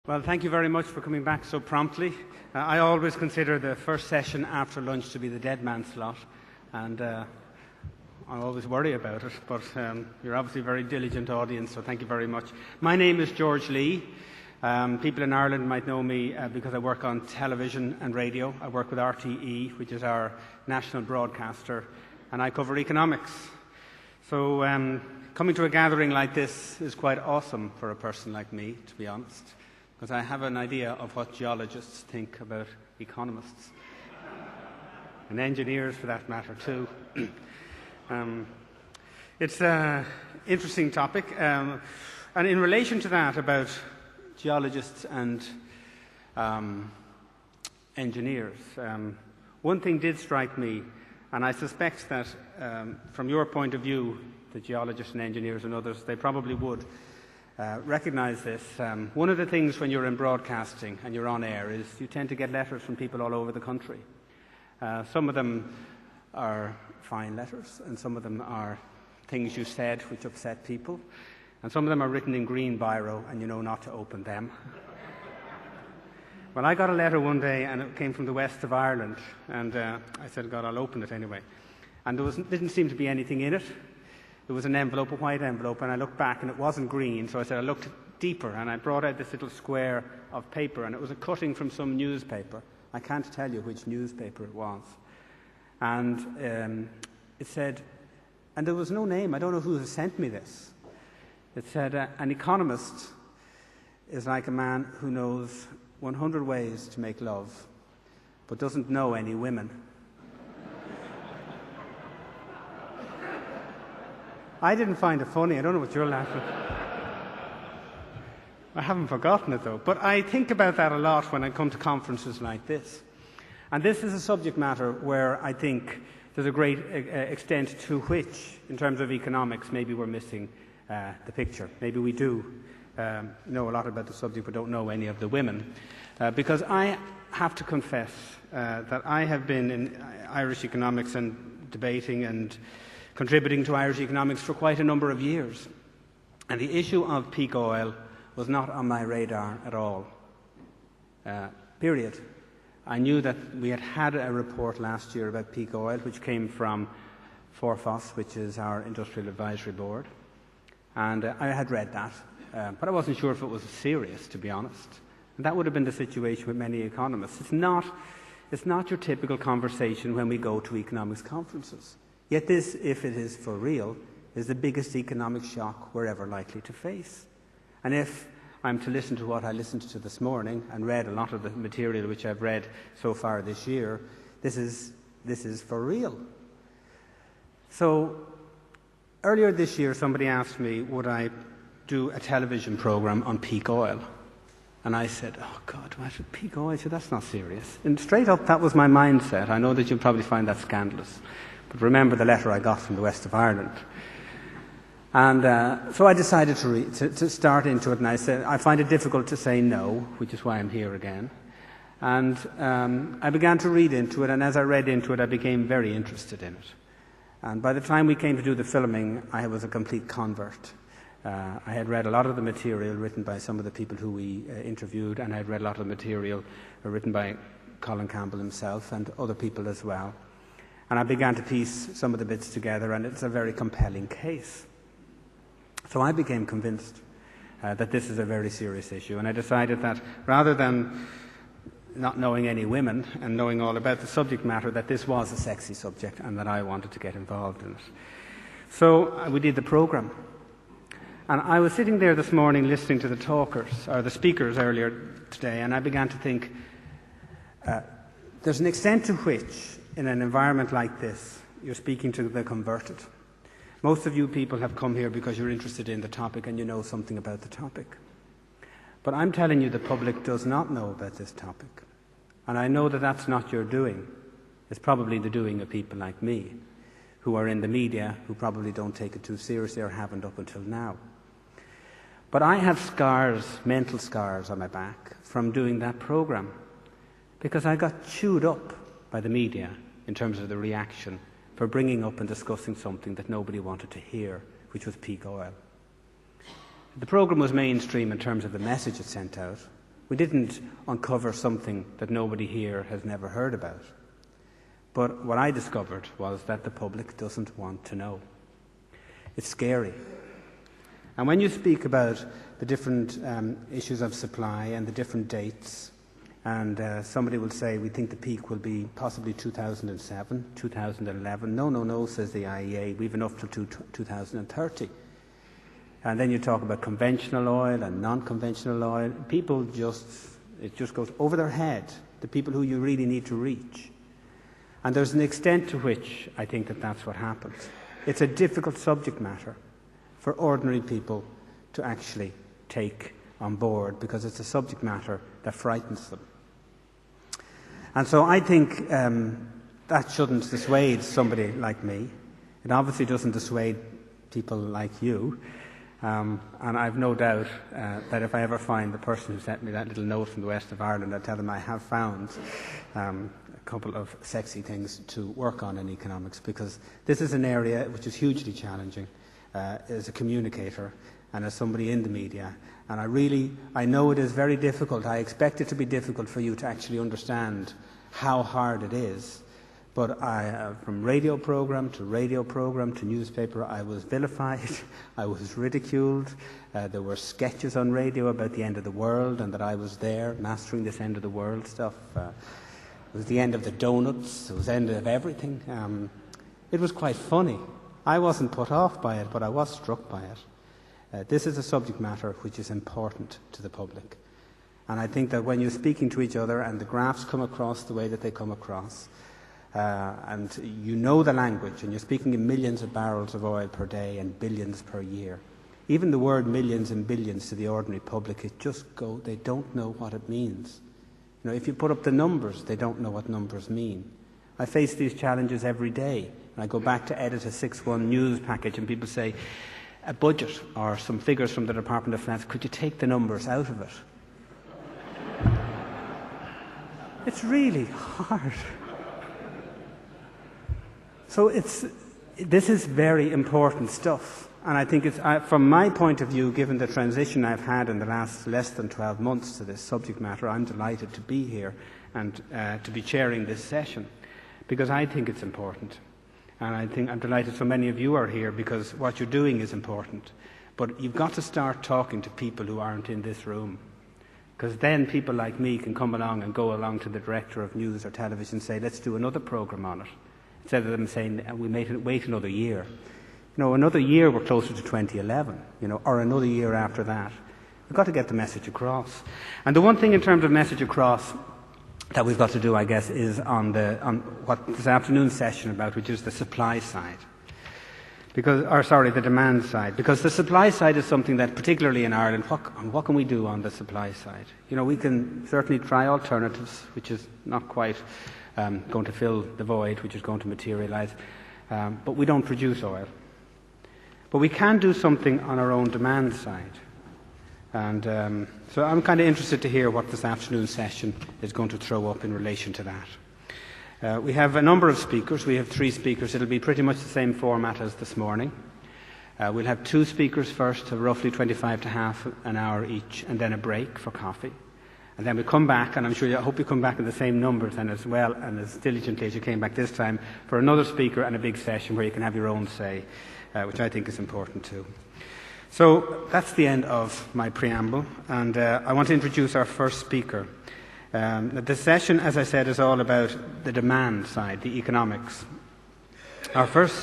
Well, thank you very much for coming back so promptly. I always consider the first session after lunch to be the dead man slot, and I always worry about it, but you're obviously a very diligent audience, so thank you very much. My name is George Lee. People in Ireland might know me because I work on television and radio. I work with RTE, which is our national broadcaster, and I cover economics. So coming to a gathering like this is quite awesome for a person like me, to be honest, because I have an idea of what geologists think about economists, and engineers for that matter too. It's an interesting topic, and in relation to that about geologists and engineers, one thing did strike me, and I suspect that from your point of view, the geologists and engineers and others, they probably would recognise this. One of the things when you're in broadcasting and you're on air is you tend to get letters from people all over the country. Some of them are fine letters, and some of them are things you said which upset people, and some of them are written in green biro and you know not to open them. Well, I got a letter one day and it came from the west of Ireland, and I said, God, I'll open it anyway. And there didn't seem to be anything in it. There was an envelope, a white envelope, and I looked back and it wasn't green, so I said I looked deeper, and I brought out this little square of paper, and it was a cutting from some newspaper. I can't tell you which newspaper it was. And it said, and there was no name, I don't know who has sent me this. It said, an economist is like a man who knows 100 ways to make love, but doesn't know any women. I didn't find it funny. I don't know what you're laughing at. I haven't forgotten it, though. But I think about that a lot when I come to conferences like this. And this is a subject matter where I think there's a great extent to which, in terms of economics, maybe we're missing the picture. Maybe we do know a lot about the subject but don't know any of the women. Because I have to confess that I have been in Irish economics and debating and contributing to Irish economics for quite a number of years. And the issue of peak oil was not on my radar at all. Period. I knew that we had had a report last year about peak oil, which came from Forfos, which is our Industrial Advisory Board. And I had read that, but I wasn't sure if it was serious, to be honest. And that would have been the situation with many economists. It's not your typical conversation when we go to economics conferences. Yet this, if it is for real, is the biggest economic shock we're ever likely to face. And if I'm to listen to what I listened to this morning and read a lot of the material which I've read so far this year, this is for real. So earlier this year somebody asked me would I do a television program on peak oil. And I said, oh God, what, peak oil? I said, that's not serious. And straight up that was my mindset. I know that you'll probably find that scandalous. But remember the letter I got from the west of Ireland. And so I decided to start into it, and I said, I find it difficult to say no, which is why I'm here again. And I began to read into it, and as I read into it, I became very interested in it. And by the time we came to do the filming, I was a complete convert. I had read a lot of the material written by some of the people who we interviewed, and I had read a lot of the material written by Colin Campbell himself and other people as well. And I began to piece some of the bits together, and it's a very compelling case. So I became convinced that this is a very serious issue, and I decided that rather than not knowing any women and knowing all about the subject matter, that this was a sexy subject and that I wanted to get involved in it. So we did the programme. And I was sitting there this morning listening to the speakers earlier today, and I began to think there's an extent to which in an environment like this, you're speaking to the converted. Most of you people have come here because you're interested in the topic and you know something about the topic. But I'm telling you the public does not know about this topic. And I know that that's not your doing. It's probably the doing of people like me, who are in the media, who probably don't take it too seriously or haven't up until now. But I have scars, mental scars on my back from doing that programme, because I got chewed up by the media in terms of the reaction for bringing up and discussing something that nobody wanted to hear, which was peak oil. The programme was mainstream in terms of the message it sent out, We didn't uncover something that nobody here has never heard about. But what I discovered was that the public doesn't want to know. It's scary. And when you speak about the different issues of supply and the different dates, and somebody will say, we think the peak will be possibly 2007, 2011. No, says the IEA. We've enough till 2030. And then you talk about conventional oil and non-conventional oil. It just goes over their head, the people who you really need to reach. And there's an extent to which I think that that's what happens. It's a difficult subject matter for ordinary people to actually take on board, because it's a subject matter that frightens them. And so I think that shouldn't dissuade somebody like me. It obviously doesn't dissuade people like you. And I've no doubt that if I ever find the person who sent me that little note from the west of Ireland, I'll tell them I have found a couple of sexy things to work on in economics, because this is an area which is hugely challenging as a communicator and as somebody in the media. And I know it is very difficult. I expect it to be difficult for you to actually understand how hard it is. But from radio program to newspaper, I was vilified, I was ridiculed. There were sketches on radio about the end of the world and that I was there mastering this end of the world stuff. It was the end of the donuts, it was the end of everything. It was quite funny. I wasn't put off by it, but I was struck by it. This is a subject matter which is important to the public. And I think that when you're speaking to each other and the graphs come across the way that they come across, and you know the language, and you're speaking in millions of barrels of oil per day and billions per year. Even the word millions and billions to the ordinary public, they don't know what it means. You know, if you put up the numbers, they don't know what numbers mean. I face these challenges every day. And I go back to edit a 6.1 news package and people say, a budget or some figures from the Department of Finance, could you take the numbers out of it? It's really hard. So this is very important stuff. And I think from my point of view, given the transition I've had in the last less than 12 months to this subject matter, I'm delighted to be here and to be chairing this session, because I think it's important. And I think I'm delighted so many of you are here, because what you're doing is important. But you've got to start talking to people who aren't in this room, because then people like me can come along and go along to the director of news or television and say, let's do another programme on it, instead of them saying, we may wait another year. You know, another year we're closer to 2011, or another year after that. We've got to get the message across. And the one thing in terms of message across that we've got to do, I guess, is on what this afternoon's session about, which is the supply side. The demand side. Because the supply side is something that, particularly in Ireland, what can we do on the supply side? We can certainly try alternatives, which is not quite going to fill the void, which is going to materialise. But we don't produce oil. But we can do something on our own demand side. And so I'm kind of interested to hear what this afternoon's session is going to throw up in relation to that. We have a number of speakers. We have 3 speakers. It'll be pretty much the same format as this morning. We'll have 2 speakers first, roughly 25 to half an hour each, and then a break for coffee. And then we come back, and I hope you come back in the same numbers and as well and as diligently as you came back this time, for another speaker and a big session where you can have your own say, which I think is important too. So that's the end of my preamble, and I want to introduce our first speaker. The session, as I said, is all about the demand side, the economics. Our first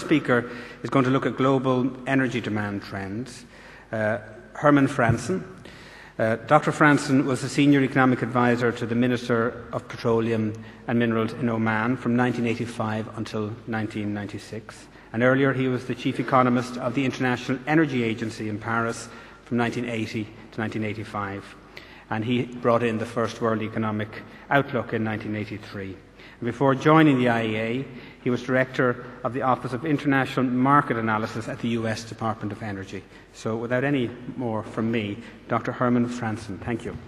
speaker is going to look at global energy demand trends. Herman Franssen. Dr. Franssen was a senior economic advisor to the Minister of Petroleum and Minerals in Oman from 1985 until 1996. And earlier he was the chief economist of the International Energy Agency in Paris from 1980 to 1985. And he brought in the first World Economic Outlook in 1983. And before joining the IEA, he was director of the Office of International Market Analysis at the US Department of Energy. So without any more from me, Dr. Herman Franssen, thank you.